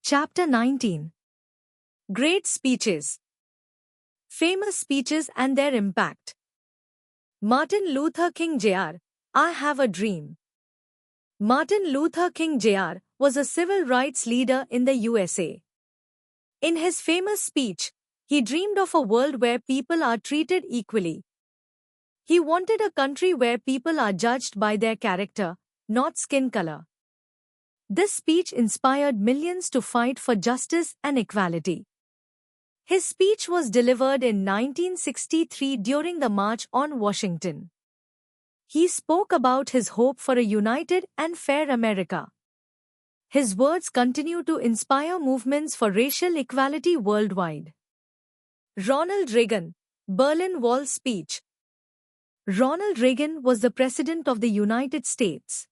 Chapter 19. Great Speeches. Famous Speeches and Their Impact. Martin Luther King Jr., I Have a Dream. Martin Luther King Jr. was a civil rights leader in the USA. In his famous speech, he dreamed of a world where people are treated equally. He wanted a country where people are judged by their character, not skin color. This speech inspired millions to fight for justice and equality. His speech was delivered in 1963 during the March on Washington. He spoke about his hope for a united and fair America. His words continue to inspire movements for racial equality worldwide. Ronald Reagan, Berlin Wall Speech. Ronald Reagan was the President of the United States.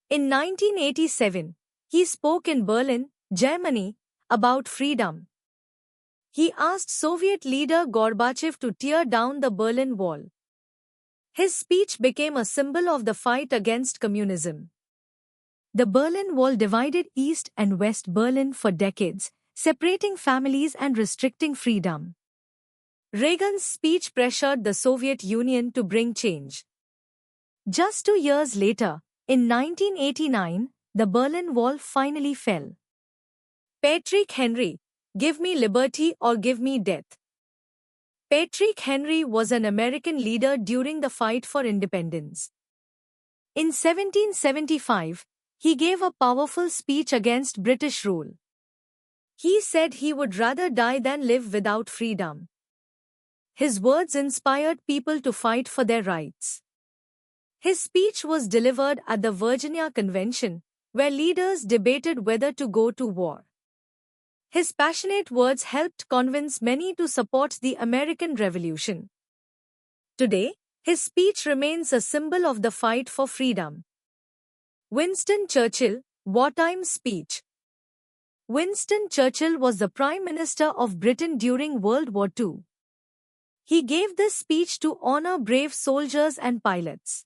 In 1987, he spoke in Berlin, Germany, about freedom. He asked Soviet leader Gorbachev to tear down the Berlin Wall. His speech became a symbol of the fight against communism. The Berlin Wall divided East and West Berlin for decades, separating families and restricting freedom. Reagan's speech pressured the Soviet Union to bring change. Just 2 years later, in 1989, the Berlin Wall finally fell. Patrick Henry, Give me liberty or give me death. Patrick Henry was an American leader during the fight for independence. In 1775, he gave a powerful speech against British rule. He said he would rather die than live without freedom. His words inspired people to fight for their rights. His speech was delivered at the Virginia Convention, where leaders debated whether to go to war. His passionate words helped convince many to support the American Revolution. Today, his speech remains a symbol of the fight for freedom. Winston Churchill, Wartime Speech. Winston Churchill was the Prime Minister of Britain during World War II. He gave this speech to honor brave soldiers and pilots.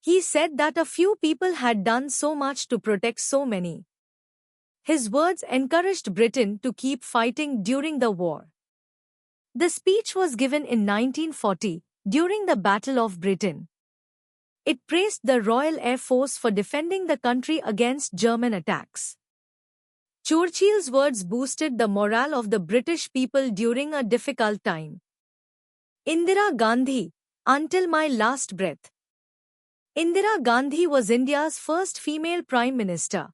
He said that a few people had done so much to protect so many. His words encouraged Britain to keep fighting during the war. The speech was given in 1940 during the Battle of Britain. It praised the Royal Air Force for defending the country against German attacks. Churchill's words boosted the morale of the British people during a difficult time. Indira Gandhi, Until My Last Breath. Indira Gandhi was India's first female Prime Minister.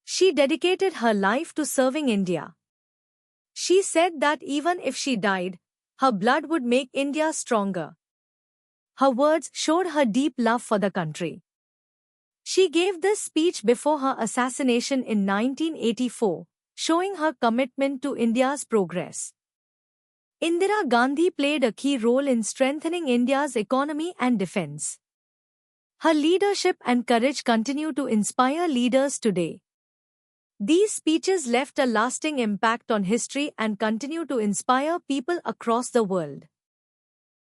She dedicated her life to serving India. She said that even if she died, her blood would make India stronger. Her words showed her deep love for the country. She gave this speech before her assassination in 1984, showing her commitment to India's progress. Indira Gandhi played a key role in strengthening India's economy and defense. Her leadership and courage continue to inspire leaders today. These speeches left a lasting impact on history and continue to inspire people across the world.